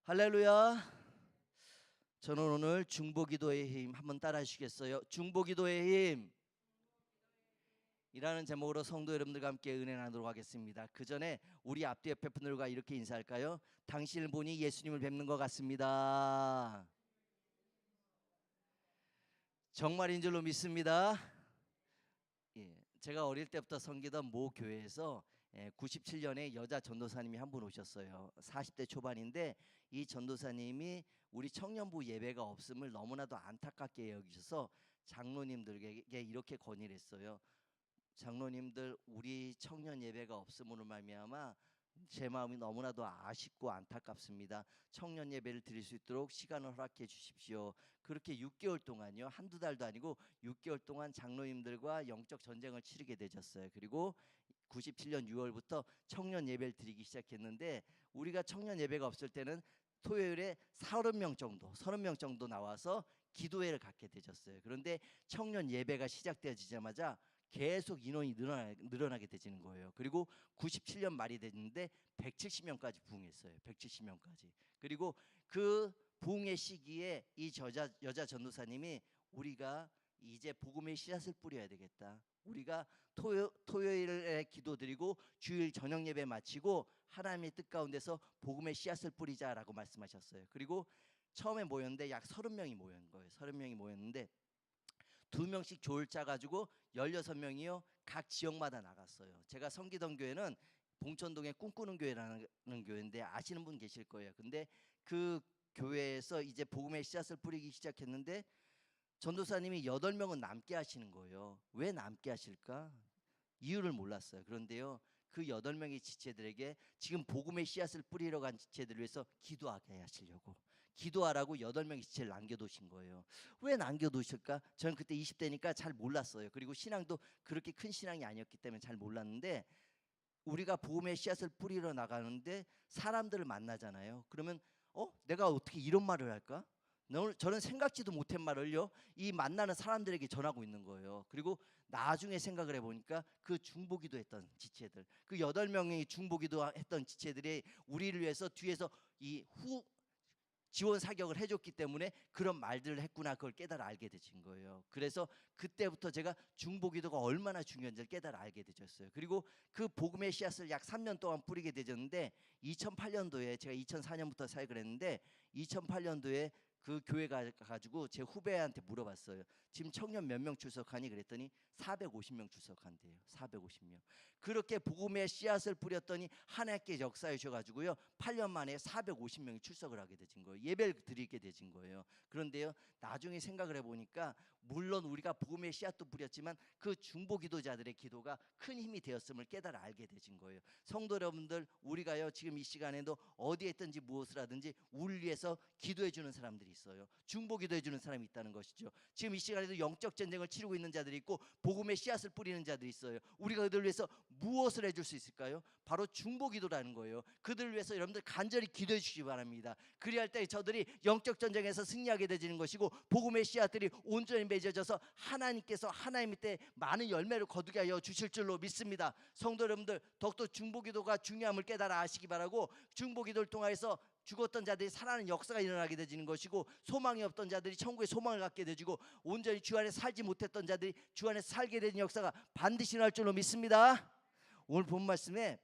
할렐루야. 저는 오늘 중보기도의 힘 한번 따라 하시겠어요? 중보기도의 힘 이라는 제목으로 성도 여러분들과 함께 은혜 나누도록 하겠습니다. 그 전에 우리 앞뒤 옆에 분들과 이렇게 인사할까요? 당신을 보니 예수님을 뵙는 것 같습니다. 정말인 줄로 믿습니다. 제가 어릴 때부터 섬기던 모 교회에서 97년에 여자 전도사님이 한 분 오셨어요. 40대 초반인데 이 전도사님이 우리 청년부 예배가 없음을 너무나도 안타깝게 여기셔서 장로님들에게 이렇게 건의를 했어요. 장로님들, 우리 청년 예배가 없음으로 말미암아 제 마음이 너무나도 아쉽고 안타깝습니다. 청년 예배를 드릴 수 있도록 시간을 허락해 주십시오. 그렇게 6개월 동안요, 한두 달도 아니고 6개월 동안 장로님들과 영적 전쟁을 치르게 되셨어요. 그리고 97년 6월부터 청년 예배를 드리기 시작했는데, 우리가 청년 예배가 없을 때는 토요일에 30명 정도 나와서 기도회를 갖게 되셨어요. 그런데 청년 예배가 시작되어지자마자 계속 인원이 늘어나게 되지는 거예요. 그리고 97년 말이 됐는데 170명까지 부흥했어요. 170명까지. 그리고 그 부흥의 시기에 이 여자 전도사님이 우리가 이제 복음의 씨앗을 뿌려야 되겠다. 우리가 토요일에 기도드리고 주일 저녁 예배 마치고 하나님의 뜻 가운데서 복음의 씨앗을 뿌리자라고 말씀하셨어요. 그리고 처음에 모였는데 약 30명이 모인 거예요. 30명이 모였는데 2명씩 조를 짜가지고 16명이요 각 지역마다 나갔어요. 제가 섬기던 교회는 봉천동의 꿈꾸는 교회라는 교회인데 아시는 분 계실 거예요. 근데 그 교회에서 이제 복음의 씨앗을 뿌리기 시작했는데 전도사님이 8명은 남게 하시는 거예요. 왜 남게 하실까? 이유를 몰랐어요. 그런데요, 그 8명의 지체들에게 지금 복음의 씨앗을 뿌리러 간 지체들을 위해서 기도하게 하시려고, 기도하라고 8명의 지체를 남겨두신 거예요. 왜 남겨두실까? 저는 그때 20대니까 잘 몰랐어요. 그리고 신앙도 그렇게 큰 신앙이 아니었기 때문에 잘 몰랐는데, 우리가 복음의 씨앗을 뿌리러 나가는데 사람들을 만나잖아요. 그러면 내가 어떻게 이런 말을 할까? 저는 생각지도 못한 말을요 이 만나는 사람들에게 전하고 있는 거예요. 그리고 나중에 생각을 해보니까 그 중보기도 했던 지체들, 그 8명의 중보기도 했던 지체들이 우리를 위해서 뒤에서 이 지원 사격을 해줬기 때문에 그런 말들을 했구나, 그걸 깨달아 알게 되신 거예요. 그래서 그때부터 제가 중보기도가 얼마나 중요한지를 깨달아 알게 되셨어요. 그리고 그 복음의 씨앗을 약 3년 동안 뿌리게 되졌는데 2008년도에 제가 2004년부터 사역을 했는데 2008년도에 그 교회 가가지고 제 후배한테 물어봤어요. 지금 청년 몇 명 출석하니? 그랬더니 450명 출석한대요. 450명. 그렇게 복음의 씨앗을 뿌렸더니 하나님께 역사해 주셔가지고요 8년 만에 450명이 출석을 하게 되진 거예요. 예배를 드리게 되진 거예요. 그런데요, 나중에 생각을 해보니까 물론 우리가 복음의 씨앗도 뿌렸지만 그 중보 기도자들의 기도가 큰 힘이 되었음을 깨달아 알게 되진 거예요. 성도 여러분들, 우리가요 지금 이 시간에도 어디에 있든지 무엇을 하든지 우리를 위해서 기도해 주는 사람들이 있어요. 중보 기도해 주는 사람이 있다는 것이죠. 지금 이 시간에도 영적 전쟁을 치르고 있는 자들이 있고 복음의 씨앗을 뿌리는 자들이 있어요. 우리가 그들을 위해서 무엇을 해줄 수 있을까요? 바로 중보 기도라는 거예요. 그들을 위해서 여러분들 간절히 기도해 주시기 바랍니다. 그리할 때 저들이 영적 전쟁에서 승리하게 되지는 것이고 복음의 씨앗들이 온전히 맺어져서 하나님께서 하나님의 때 많은 열매를 거두게 하여 주실 줄로 믿습니다. 성도 여러분들, 더욱더 중보 기도가 중요함을 깨달아 아시기 바라고, 중보 기도를 통해서 죽었던 자들이 살아나는 역사가 일어나게 되지는 것이고, 소망이 없던 자들이 천국의 소망을 갖게 되지고, 온전히 주 안에 살지 못했던 자들이 주 안에 살게 되는 역사가 반드시 일어날 줄로 믿습니다. 오늘 본 말씀에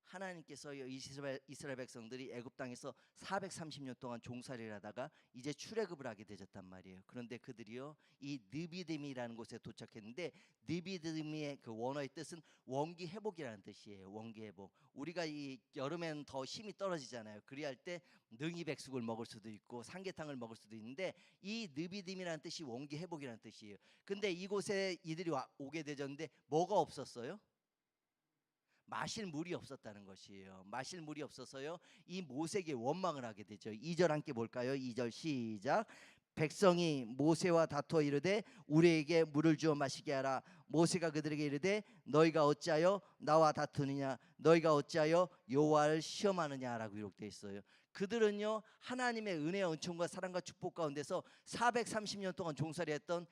하나님께서 이스라엘 백성들이 애굽 땅에서 430년 동안 종살이를 하다가 이제 출애굽을 하게 되었단 말이에요. 그런데 그들이요 이 느비딤이라는 곳에 도착했는데, 느비딤의 그 원어의 뜻은 원기 회복이라는 뜻이에요. 원기 회복. 우리가 이 여름에는 더 힘이 떨어지잖아요. 그리할 때 능이 백숙을 먹을 수도 있고 삼계탕을 먹을 수도 있는데, 이 느비딤이라는 뜻이 원기 회복이라는 뜻이에요. 근데 이곳에 이들이 오게 되졌는데 뭐가 없었어요? 마실 물이 없었다는 것이에요. 마실 물이 없어서요 이 모세에게 원망을 하게 되죠. 2절 함께 볼까요? 2절 시작. 백성이 모세와 다투어 이르되 우리에게 물을 주어 마시게 하라. 모세가 그들에게 이르되 너희가 어찌하여 나와 다투느냐, 너희가 어찌하여 여호와를 시험하느냐라고 기록되어 있어요. 그들은요 하나님의 은혜와 은총과 사랑과 축복 가운데서 430년 동안 종살이했던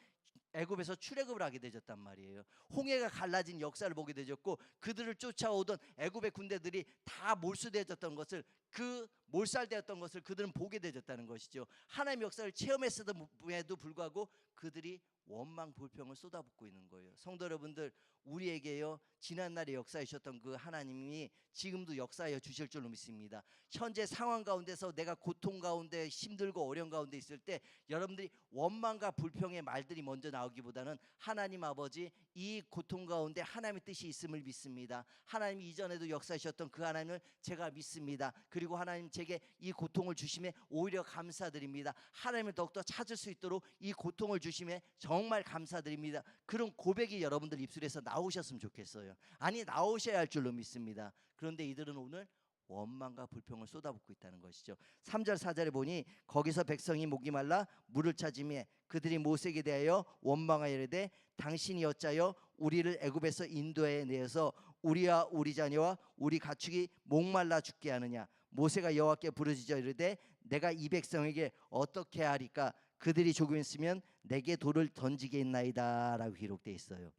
애굽에서 출애굽을 하게 되졌단 말이에요. 홍해가 갈라진 역사를 보게 되졌고, 그들을 쫓아오던 애굽의 군대들이 다 몰수되어졌던 것을, 그 몰살되었던 것을 그들은 보게 되었다는 것이죠. 하나님의 역사를 체험했음에도 불구하고 그들이 원망 불평을 쏟아붓고 있는 거예요. 성도 여러분들, 우리에게요 지난날에 역사해 주셨던 그 하나님이 지금도 역사하여 주실 줄로 믿습니다. 현재 상황 가운데서 내가 고통 가운데 힘들고 어려운 가운데 있을 때 여러분들이 원망과 불평의 말들이 먼저 나오기보다는 하나님 아버지, 이 고통 가운데 하나님의 뜻이 있음을 믿습니다. 하나님이 이전에도 역사해 주셨던 그 하나님을 제가 믿습니다. 그리고 하나님 제게 이 고통을 주심에 오히려 감사드립니다. 하나님을 더욱더 찾을 수 있도록 이 고통을 주심에 정말 감사드립니다. 그런 고백이 여러분들 입술에서 나오셨으면 좋겠어요. 아니, 나오셔야 할 줄로 믿습니다. 그런데 이들은 오늘 원망과 불평을 쏟아붓고 있다는 것이죠. 3절 4절에 보니 거기서 백성이 목이 말라 물을 찾으며 그들이 모세에게 대하여 원망하여 이르되 당신이 어찌하여 우리를 애굽에서 인도해 내어서 우리와 우리 자녀와 우리 가축이 목말라 죽게 하느냐. 모세가 여호와께 부르짖어 이르되 내가 이 백성에게 어떻게 하리까. 그들이 조금 있으면 내게 돌을 던지겠나이다 라고 기록되어 있어요.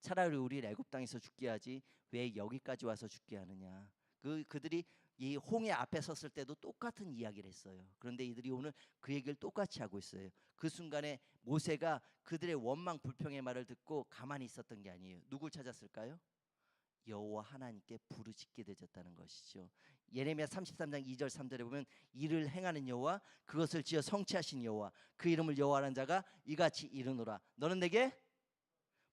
차라리 우리를 애굽 땅에서 죽게 하지 왜 여기까지 와서 죽게 하느냐. 그들이 이 홍해 앞에 섰을 때도 똑같은 이야기를 했어요. 그런데 이들이 오늘 그 얘기를 똑같이 하고 있어요. 그 순간에 모세가 그들의 원망 불평의 말을 듣고 가만히 있었던 게 아니에요. 누굴 찾았을까요? 여호와 하나님께 부르짖게 되졌다는 것이죠. 예레미야 33장 2절 3절에 보면 이를 행하는 여호와, 그것을 지어 성취하신 여호와, 그 이름을 여호와라는 자가 이같이 이르노라. 너는 내게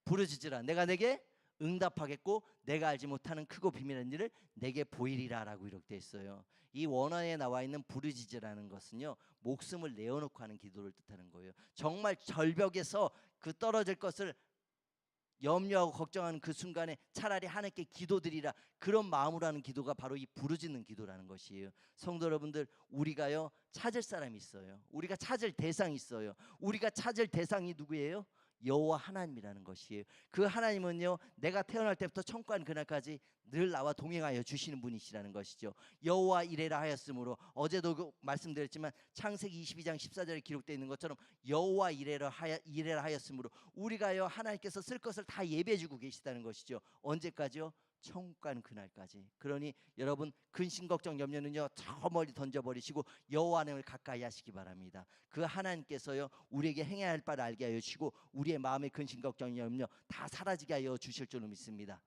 부르짖으라. 내가 내게 응답하겠고 내가 알지 못하는 크고 비밀한 일을 내게 보이리라 라고 기록되어 있어요. 이 원어에 나와 있는 부르짖으라는 것은요, 목숨을 내어놓고 하는 기도를 뜻하는 거예요. 정말 절벽에서 그 떨어질 것을 염려하고 걱정하는 그 순간에 차라리 하나님께 기도드리라, 그런 마음으로 하는 기도가 바로 이 부르짖는 기도라는 것이에요. 성도 여러분들, 우리가요 찾을 사람이 있어요. 우리가 찾을 대상이 있어요. 우리가 찾을 대상이 누구예요? 여호와 하나님이라는 것이에요. 그 하나님은요 내가 태어날 때부터 천국한 그날까지 늘 나와 동행하여 주시는 분이시라는 것이죠. 여호와 이레라 하였으므로, 어제도 말씀드렸지만 창세기 22장 14절에 기록되어 있는 것처럼 여호와 이레라 하였으므로 우리가요 하나님께서 쓸 것을 다 예배해 주고 계시다는 것이죠. 언제까지요? 천국 가는 그날까지. 그러니 여러분, 근심 걱정 염려는요 저 멀리 던져버리시고 여호와 하나님을 가까이 하시기 바랍니다. 그 하나님께서요 우리에게 행해야 할 바를 알게 하여 주시고 우리의 마음의 근심 걱정 염려 다 사라지게 하여 주실 줄로 믿습니다.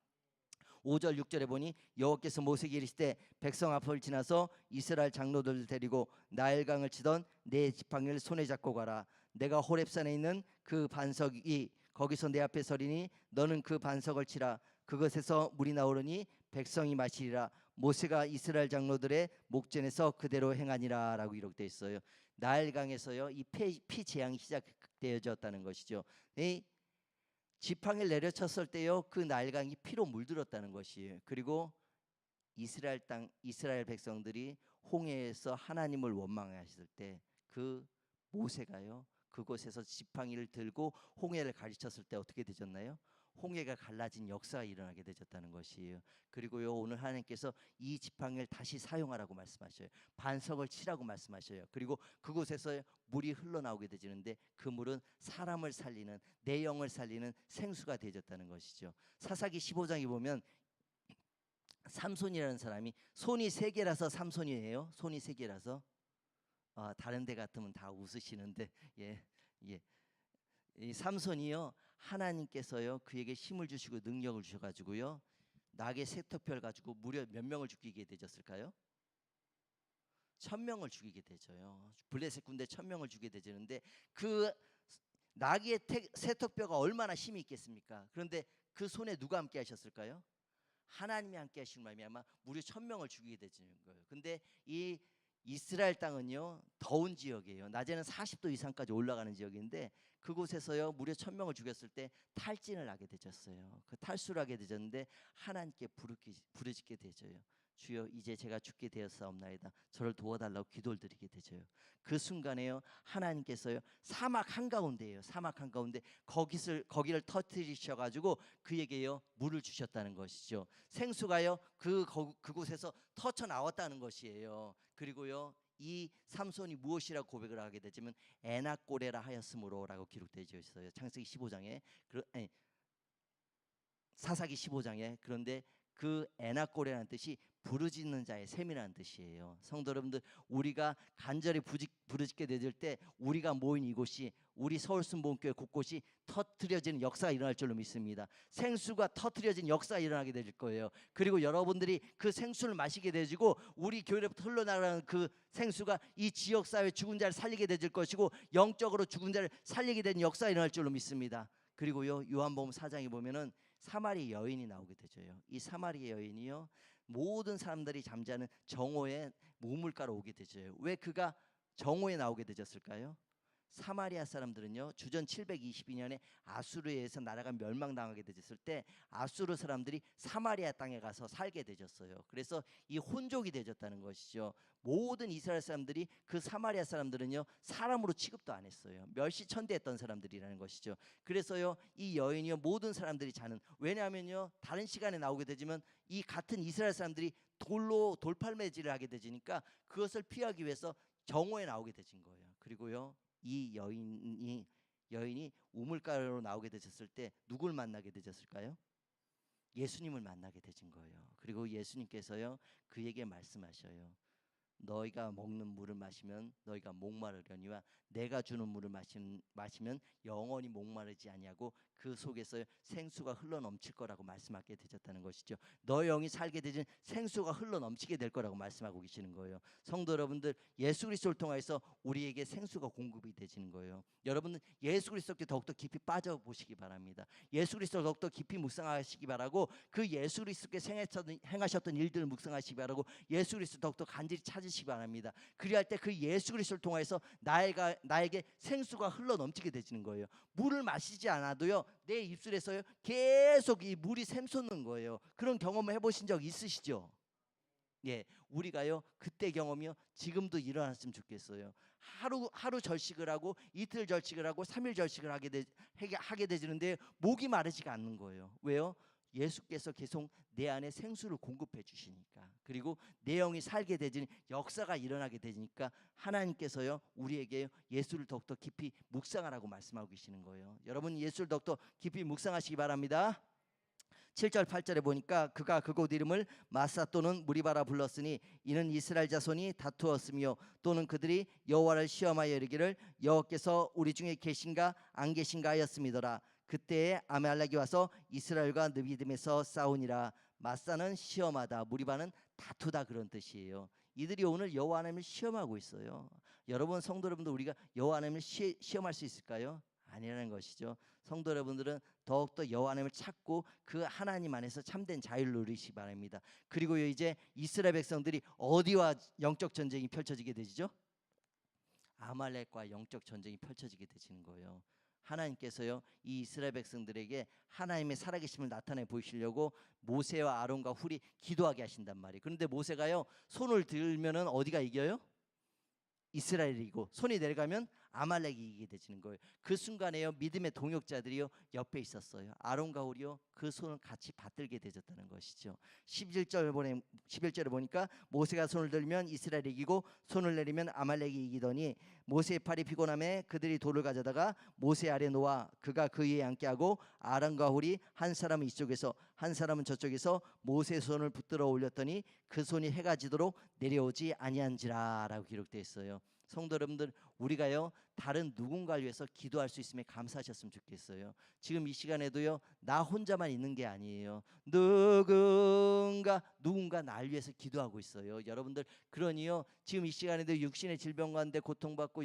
5절 6절에 보니 여호와께서 모세에게 이르시되 백성 앞을 지나서 이스라엘 장로들을 데리고 나일강을 치던 네 지팡이를 손에 잡고 가라. 내가 호렙산에 있는 그 반석이 거기서 내 앞에 서리니 너는 그 반석을 치라. 그것에서 물이 나오르니 백성이 마시리라. 모세가 이스라엘 장로들의 목전에서 그대로 행하니라 라고 기록되어 있어요. 나일강에서요 이 피 재앙이 시작되어졌다는 것이죠. 이 지팡이를 내려쳤을 때요 그 나일강이 피로 물들었다는 것이에요. 그리고 이스라엘 백성들이 홍해에서 하나님을 원망하셨을 때 그 모세가요 그곳에서 지팡이를 들고 홍해를 가르쳤을 때 어떻게 되졌나요? 홍해가 갈라진 역사가 일어나게 되졌다는 것이에요. 그리고요 오늘 하나님께서 이 지팡이를 다시 사용하라고 말씀하셔요. 반석을 치라고 말씀하셔요. 그리고 그곳에서 물이 흘러나오게 되지는데 그 물은 사람을 살리는, 내 영을 살리는 생수가 되졌다는 것이죠. 사사기 15장에 보면 삼손이라는 사람이, 손이 세 개라서 삼손이에요. 손이 세 개라서 다른 데 같으면 다 웃으시는데 예. 이 삼손이요 하나님께서요 그에게 힘을 주시고 능력을 주셔가지고요 낙의 세터별 가지고 무려 몇 명을 죽이게 되졌을까요? 1000명을 죽이게 되져요. 블레셋 군대 1000명을 죽이게 되지는데 그 낙의 세터뼈가 얼마나 힘이 있겠습니까? 그런데 그 손에 누가 함께 하셨을까요? 하나님이 함께 하신 말미암아 무려 1000명을 죽이게 되는 거예요. 근데 이 이스라엘 땅은요 더운 지역이에요. 낮에는 40도 이상까지 올라가는 지역인데 그곳에서요 무려 1000명을 죽였을 때 탈진을 하게 되졌어요. 그 탈수를 하게 되졌는데 하나님께 부르짖게 되져요. 주여 이제 제가 죽게 되었사옵나이다. 저를 도와달라고 기도를 드리게 되져요. 그 순간에요 하나님께서요 사막 한가운데예요. 사막 한가운데 거기를 터뜨리셔가지고 그에게요 물을 주셨다는 것이죠. 생수가요 그곳에서 터쳐 나왔다는 것이에요. 그리고요 이 삼손이 무엇이라고 고백을 하게 되지만 에낙고레라 하였으므로라고 기록되어 있어요. 창세기 15장에 사사기 15장에. 그런데 그 에낙고레라는 뜻이 부르짖는 자의 셈이라는 뜻이에요. 성도 여러분들, 우리가 간절히 부르짖게 되질 때 우리가 모인 이곳이, 우리 서울순복음교회 곳곳이 터트려지는 역사가 일어날 줄로 믿습니다. 생수가 터트려진 역사가 일어나게 될 거예요. 그리고 여러분들이 그 생수를 마시게 되지고 우리 교회로부터 흘러나가는 그 생수가 이 지역사회 죽은 자를 살리게 되질 것이고 영적으로 죽은 자를 살리게 되는 역사가 일어날 줄로 믿습니다. 그리고요, 요한복음 4장에 보면은 사마리 여인이 나오게 되죠. 이 사마리 여인이요, 모든 사람들이 잠자는 정오에 우물가로 오게 되죠. 왜 그가 정오에 나오게 되었을까요? 사마리아 사람들은요, 주전 722년에 아수르에 의해서 나라가 멸망당하게 되었을 때 아수르 사람들이 사마리아 땅에 가서 살게 되었어요. 그래서 이 혼족이 되었다는 것이죠. 모든 이스라엘 사람들이, 그 사마리아 사람들은요, 사람으로 취급도 안 했어요. 멸시천대했던 사람들이라는 것이죠. 그래서요, 이 여인이요, 모든 사람들이 자는, 왜냐하면요, 다른 시간에 나오게 되지만 이 같은 이스라엘 사람들이 돌로 돌팔매질을 하게 되지니까 그것을 피하기 위해서 정오에 나오게 되진 거예요. 그리고요, 이 여인이 우물가로 나오게 되셨을 때 누굴 만나게 되셨을까요? 예수님을 만나게 되진 거예요. 그리고 예수님께서요, 그에게 말씀하셔요. 너희가 먹는 물을 마시면 너희가 목마르려니와 내가 주는 물을 마시면 영원히 목마르지 아니하고 그 속에서 생수가 흘러넘칠 거라고 말씀하게 되셨다는 것이죠. 너희 영이 살게 되진 생수가 흘러넘치게 될 거라고 말씀하고 계시는 거예요. 성도 여러분들, 예수 그리스도를 통해서 우리에게 생수가 공급이 되시는 거예요. 여러분은 예수 그리스도께 더욱더 깊이 빠져보시기 바랍니다. 예수 그리스도를 더욱더 깊이 묵상하시기 바라고, 그 예수 그리스도께 행하셨던 일들을 묵상하시기 바라고, 예수 그리스도 더욱더 간절히 찾으시기 바랍니다. 그리할 때 그 예수 그리스도를 통해서 나에게 생수가 흘러넘치게 되시는 거예요. 물을 마시지 않아도요, 내 입술에서요 계속 이 물이 샘솟는 거예요. 그런 경험을 해보신 적 있으시죠? 예, 우리가요 그때 경험이요 지금도 일어났으면 좋겠어요. 하루 절식을 하고 이틀 절식을 하고 3일 절식을 하게 되지는데 목이 마르지가 않는 거예요. 왜요? 예수께서 계속 내 안에 생수를 공급해 주시니까, 그리고 내 영이 살게 되는 역사가 일어나게 되니까 하나님께서요 우리에게 예수를 더욱더 깊이 묵상하라고 말씀하고 계시는 거예요. 여러분, 예수를 더욱더 깊이 묵상하시기 바랍니다. 7절 8절에 보니까 그가 그곳 이름을 마사 또는 무리바라 불렀으니 이는 이스라엘 자손이 다투었으며 또는 그들이 여호와를 시험하여 이르기를 여호와께서 우리 중에 계신가 안 계신가 하였음이더라. 그때에 아말렉이 와서 이스라엘과 느비딤에서 싸우니라. 마사는 시험하다, 무리바는 다투다, 그런 뜻이에요. 이들이 오늘 여호와 하나님을 시험하고 있어요. 여러분, 성도 여러분들, 우리가 여호와 하나님을 시험할 수 있을까요? 아니라는 것이죠. 성도 여러분들은 더욱더 여호와 하나님을 찾고 그 하나님 안에서 참된 자유를 누리시기 바랍니다. 그리고 이제 이스라엘 백성들이 어디와 영적 전쟁이 펼쳐지게 되죠? 아말렉과 영적 전쟁이 펼쳐지게 되시는 거예요. 하나님께서요 이 이스라엘 백성들에게 하나님의 살아계심을 나타내 보이시려고 모세와 아론과 훌이 기도하게 하신단 말이에요. 그런데 모세가요 손을 들면은 어디가 이겨요? 이스라엘이 이기고, 손이 내려가면 아말렉이 이기게 되시는 거예요. 그 순간에요 믿음의 동역자들이요 옆에 있었어요. 아론과 훌이요 그 손을 같이 받들게 되었다는 것이죠. 11절에 보니까 모세가 손을 들면 이스라엘이 이기고 손을 내리면 아말렉이 이기더니 모세의 팔이 피곤함에 그들이 돌을 가져다가 모세 아래 놓아 그가 그 위에 앉게 하고 아론과 훌이 한 사람은 이쪽에서 한 사람은 저쪽에서 모세의 손을 붙들어 올렸더니 그 손이 해가 지도록 내려오지 아니한지라 라고 기록되어 있어요. 성도 여러분들, 우리가요 다른 누군가를 위해서 기도할 수 있음에 감사하셨으면 좋겠어요. 지금 이 시간에도요 나 혼자만 있는 게 아니에요. 누군가 날 위해서 기도하고 있어요. 여러분들, 그러니요 지금 이 시간에도 육신의 질병 가운데 고통받고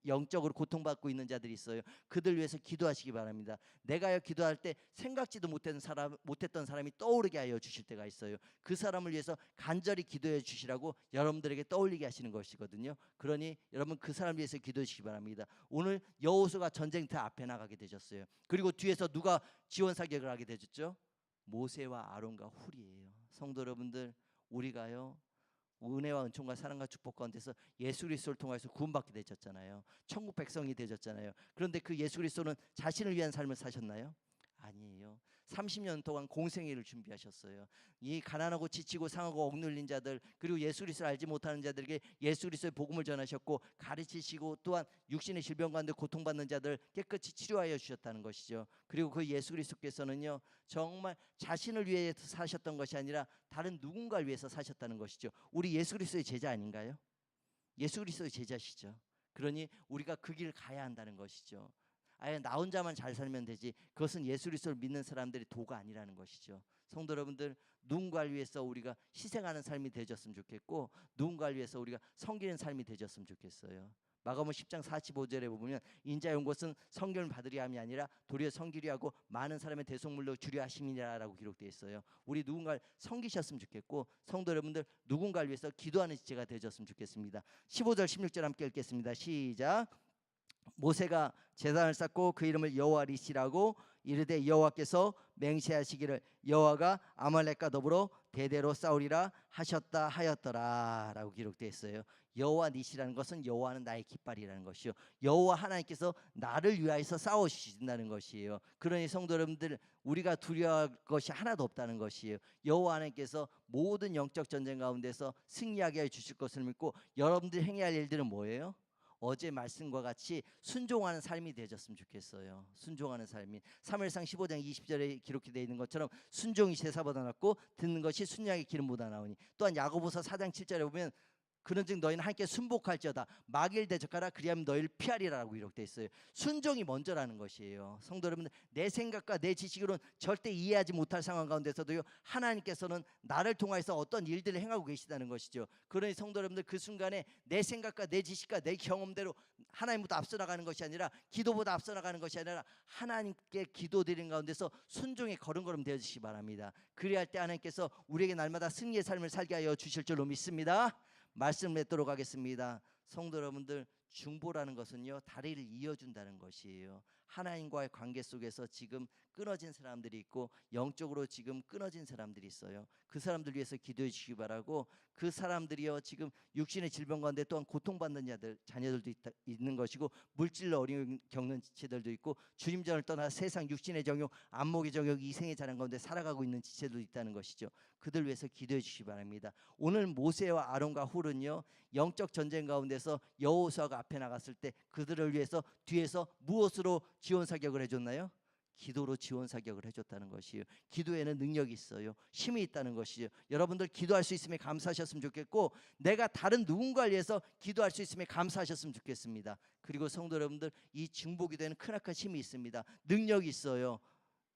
영적으로 고통받고 있는 자들이 있어요. 그들 위해서 기도하시기 바랍니다. 내가요 기도할 때 생각지도 못했던 사람이 떠오르게 하여 주실 때가 있어요. 그 사람을 위해서 간절히 기도해 주시라고 여러분들에게 떠올리게 하시는 것이거든요. 그러니 여러분, 그 사람 위해서 기도해 주시기 바랍니다. 오늘 여호수아가 전쟁터 앞에 나가게 되셨어요. 그리고 뒤에서 누가 지원 사격을 하게 되셨죠? 모세와 아론과 훌이에요. 성도 여러분들, 우리가요 은혜와 은총과 사랑과 축복 가운데서 예수 그리스도를 통해서 구원받게 되셨잖아요. 천국 백성이 되셨잖아요. 그런데 그 예수 그리스도는 자신을 위한 삶을 사셨나요? 아니에요. 30년 동안 공생애를 준비하셨어요. 이 가난하고 지치고 상하고 억눌린 자들, 그리고 예수 그리스도를 알지 못하는 자들에게 예수 그리스도의 복음을 전하셨고, 가르치시고 또한 육신의 질병 가운데 고통받는 자들 깨끗이 치료하여 주셨다는 것이죠. 그리고 그 예수 그리스도께서는요, 정말 자신을 위해 사셨던 것이 아니라 다른 누군가를 위해서 사셨다는 것이죠. 우리 예수 그리스도의 제자 아닌가요? 예수 그리스도의 제자시죠. 그러니 우리가 그 길을 가야 한다는 것이죠. 아예 나 혼자만 잘 살면 되지, 그것은 예수 그리스도를 믿는 사람들의 도가 아니라는 것이죠. 성도 여러분들, 누군가를 위해서 우리가 희생하는 삶이 되졌으면 좋겠고, 누군가를 위해서 우리가 섬기는 삶이 되졌으면 좋겠어요. 마가복음 10장 45절에 보면 인자의 온 것은 성결을 받으려 함이 아니라 도리어 섬기려 하고 많은 사람의 대속물로 주려 하심이라라고 기록되어 있어요. 우리 누군가를 섬기셨으면 좋겠고, 성도 여러분들 누군가를 위해서 기도하는 지체가 되셨으면 좋겠습니다. 15절 16절 함께 읽겠습니다. 시작. 모세가 제단을 쌓고 그 이름을 여호와리시라고 이르되 여호와께서 맹세하시기를 여호와가 아말렉과 더불어 대대로 싸우리라 하셨다 하였더라 라고 기록되어 있어요. 여호와 니시라는 것은 여호와는 나의 깃발이라는 것이요, 여호와 하나님께서 나를 위하여서 싸워주신다는 것이에요. 그러니 성도 여러분들, 우리가 두려워할 것이 하나도 없다는 것이에요. 여호와 하나님께서 모든 영적 전쟁 가운데서 승리하게 해 주실 것을 믿고, 여러분들이 행해야 할 일들은 뭐예요? 어제 말씀과 같이 순종하는 삶이 되셨으면 좋겠어요. 순종하는 삶이 사무엘상 15장 20절에 기록되어 있는 것처럼 순종이 제사보다 낫고 듣는 것이 순양의 기름보다 나으니, 또한 야고보서 4장 7절에 보면 그런즉 너희는 함께 순복할지어다 마귀를 대적하라 그리하면 너희를 피하리라라고 기록되어 있어요. 순종이 먼저라는 것이에요. 성도 여러분들, 내 생각과 내 지식으로는 절대 이해하지 못할 상황 가운데서도요, 하나님께서는 나를 통해서 어떤 일들을 행하고 계시다는 것이죠. 그러니 성도 여러분들, 그 순간에 내 생각과 내 지식과 내 경험대로 하나님보다 앞서 나가는 것이 아니라, 기도보다 앞서 나가는 것이 아니라 하나님께 기도드리는 가운데서 순종의 걸음걸음 되어주시기 바랍니다. 그리할 때 하나님께서 우리에게 날마다 승리의 삶을 살게 하여 주실 줄로 믿습니다. 말씀 맺도록 하겠습니다. 성도 여러분들, 중보라는 것은요, 다리를 이어준다는 것이에요. 하나님과의 관계 속에서 지금 끊어진 사람들이 있고, 영적으로 지금 끊어진 사람들이 있어요. 그 사람들 위해서 기도해 주시기 바라고, 그 사람들이요, 지금 육신의 질병 가운데 또한 고통받는 자녀들도 있는 것이고, 물질로 어려움 겪는 지체들도 있고, 주님 전을 떠나 세상 육신의 정욕, 안목의 정욕, 이생의 자랑 가운데 살아가고 있는 지체도 있다는 것이죠. 그들 위해서 기도해 주시기 바랍니다. 오늘 모세와 아론과 훌은요, 영적 전쟁 가운데서 여호수아가 앞에 나갔을 때 그들을 위해서 뒤에서 무엇으로 지원 사격을 해줬나요? 기도로 지원 사격을 해줬다는 것이에요. 기도에는 능력이 있어요. 힘이 있다는 것이죠. 여러분들 기도할 수 있음에 감사하셨으면 좋겠고, 내가 다른 누군가를 위해서 기도할 수 있음에 감사하셨으면 좋겠습니다. 그리고 성도 여러분들, 이 중보기도에는 크나큰 힘이 있습니다. 능력이 있어요.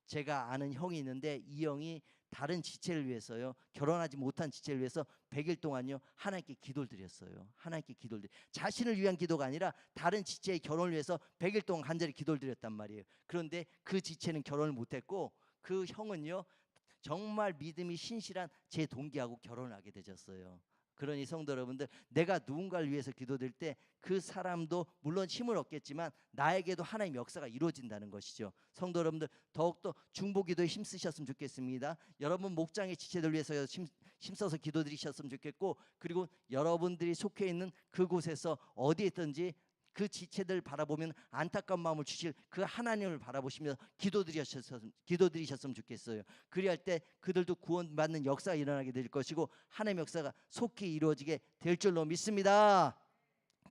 제가 아는 형이 있는데, 이 형이 다른 지체를 위해서요, 결혼하지 못한 지체를 위해서 100일 동안요 하나님께 기도를 드렸어요. 하나님께 기도를 자신을 위한 기도가 아니라 다른 지체의 결혼을 위해서 100일 동안 간절히 기도를 드렸단 말이에요. 그런데 그 지체는 결혼을 못했고, 그 형은요 정말 믿음이 신실한 제 동기하고 결혼을 하게 되셨어요. 그러니 성도 여러분들, 내가 누군가를 위해서 기도드릴 때 그 사람도 물론 힘을 얻겠지만 나에게도 하나님의 역사가 이루어진다는 것이죠. 성도 여러분들, 더욱더 중보기도에 힘쓰셨으면 좋겠습니다. 여러분 목장의 지체들 위해서 힘써서 기도드리셨으면 좋겠고, 그리고 여러분들이 속해 있는 그곳에서 어디에 있든지 그 지체들 바라보면 안타까운 마음을 주실 그 하나님을 바라보시며 기도드리셨으면 좋겠어요. 그리할 때 그들도 구원받는 역사가 일어나게 될 것이고, 하나님의 역사가 속히 이루어지게 될 줄로 믿습니다.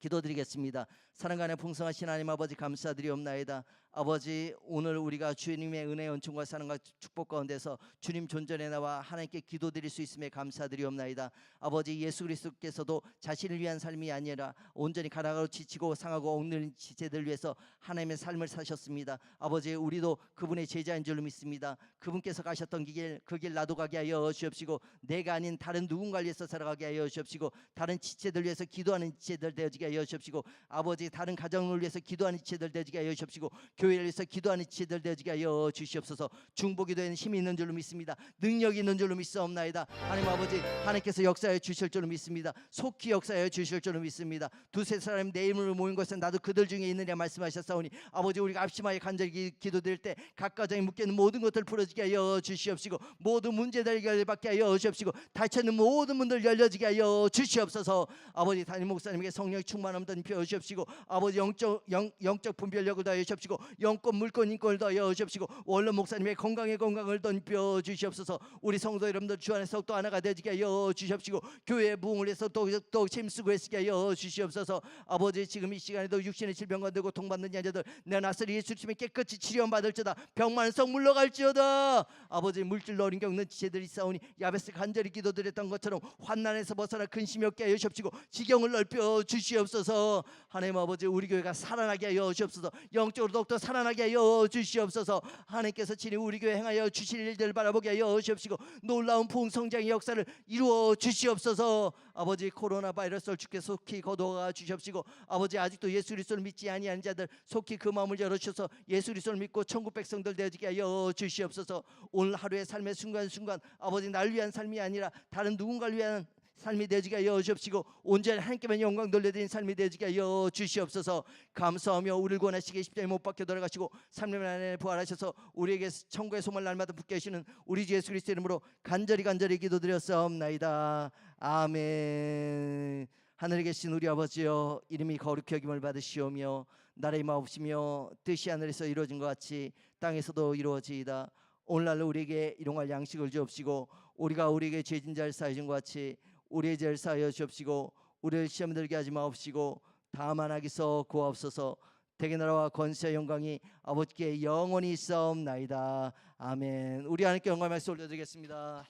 기도드리겠습니다. 사랑과 하나님 풍성하신 하나님 아버지, 감사드리옵나이다. 아버지, 오늘 우리가 주님의 은혜, 은총과 사랑과 축복 가운데서 주님 존전에 나와 하나님께 기도드릴 수 있음에 감사드리옵나이다. 아버지, 예수 그리스도께서도 자신을 위한 삶이 아니라 온전히 가난하고 지치고 상하고 억눌린 지체들 위해서 하나님의 삶을 사셨습니다. 아버지, 우리도 그분의 제자인 줄로 믿습니다. 그분께서 가셨던 그 길 나도 가게 하여 주옵시고, 내가 아닌 다른 누군가를 위해서 살아가게 하여 주옵시고, 다른 지체들 위해서 기도하는 지체들 되어지게 하여 주옵시고, 아버지, 다른 가정을 위해서 기도하는 지체들 되어지게 하여 주옵시고, 교회를 위해서 기도하는 지체들 되어지게 하여 주시옵소서. 중보기도에는 힘이 있는 줄로 믿습니다. 능력이 있는 줄로 믿사옵나이다. 하나님 아버지, 하나님께서 역사해 주실 줄로 믿습니다. 속히 역사해 주실 줄로 믿습니다. 두세 사람이 내 이름으로 모인 것은 나도 그들 중에 있느냐 말씀하셨사오니, 아버지, 우리가 합심하여 간절히 기도드릴 때 각 가정에 묶여있는 모든 것들을 풀어지게 하여 주시옵시고, 모든 문제들 해결받게 하여 주시옵시고, 닫혀있는 모든 문들 열려지게 하여 주시옵소서. 아버지, 담임 목사님에게 성령의 충만함 던져 주시옵시고, 아버지 영적 분별력을 더하여 주시옵시고 영권 물권 인권을 더하여 주시옵시고 원로 목사님의 건강을 던져 주시옵소서. 우리 성도 여러분들 주 안에서 또 하나가 되게 하여 주시옵시고 교회의 부흥을 위해서 또 힘쓰고 애쓰게 하여 주시옵소서. 아버지 지금 이 시간에도 육신의 질병과 고통받는 자녀들 내 나서리 예수 이름에 깨끗이 치료받을지어다. 병만성 물러갈지어다. 아버지 물질로 어린 겪는 지체들이 있사오니 야베스 간절히 기도드렸던 것처럼 환난에서 벗어나 근심이 없게 하여 주시옵시고 지경을 넓혀 주시옵소서. 하나님 아버지 우리 교회가 살아나게 하여 주시옵소서. 영적으로 더욱더 살아나게 하여 주시옵소서. 하나님께서 친히 우리 교회 행하여 주실 일들을 바라보게 하여 주시옵시고 놀라운 부흥성장의 역사를 이루어 주시옵소서. 아버지 코로나 바이러스를 주께 속히 거두어 주시옵시고 아버지 아직도 예수 그리스도를 믿지 아니하는 자들 속히 그 마음을 열어주셔서 예수 그리스도를 믿고 천국 백성들 되어지게 하여 주시옵소서. 오늘 하루의 삶의 순간순간 아버지 날 위한 삶이 아니라 다른 누군가를 위한 삶이 되어지게 하여 주옵시고 온전히 하나님께만 영광 돌려드리는 삶이 되어지게 하여 주시옵소서. 감사하며 우리를 구원하시기에 십자가에 못 박혀 돌아가시고 3년 안에 부활하셔서 우리에게 천국의 소망을 날마다 붙게 하시는 우리 주 예수 그리스도의 이름으로 간절히 기도드렸사옵나이다. 아멘. 하늘에 계신 우리 아버지여 이름이 거룩히 여김을 받으시오며 나라의 마옵시며 뜻이 하늘에서 이루어진 것 같이 땅에서도 이루어지이다. 오늘날로 우리에게 일용할 양식을 주옵시고 우리가 우리에게 죄진 자를 사하여 준 것 같이 우리의 죄를 사하여 주옵시고 우리를 시험 들게 하지 마옵시고 다만 악에서 구하옵소서. 대개 나라와 권세와 영광이 아버지께 영원히 있사옵나이다. 아멘. 우리 하나님께 영광의 말씀 올려드리겠습니다.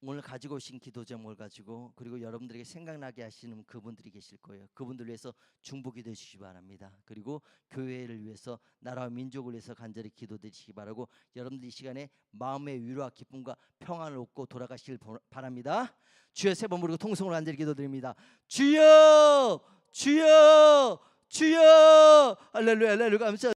오늘 가지고 오신 기도 제목을 가지고 그리고 여러분들에게 생각나게 하시는 그분들이 계실 거예요. 그분들 위해서 중보기도해 주시기 바랍니다. 그리고 교회를 위해서 나라와 민족을 위해서 간절히 기도드리시기 바라고 여러분들 이 시간에 마음의 위로와 기쁨과 평안을 얻고 돌아가시길 바랍니다. 주여 세 번 부르고 통성으로 간절히 기도드립니다. 주여 주여 주여 할렐루야 할렐루야 감사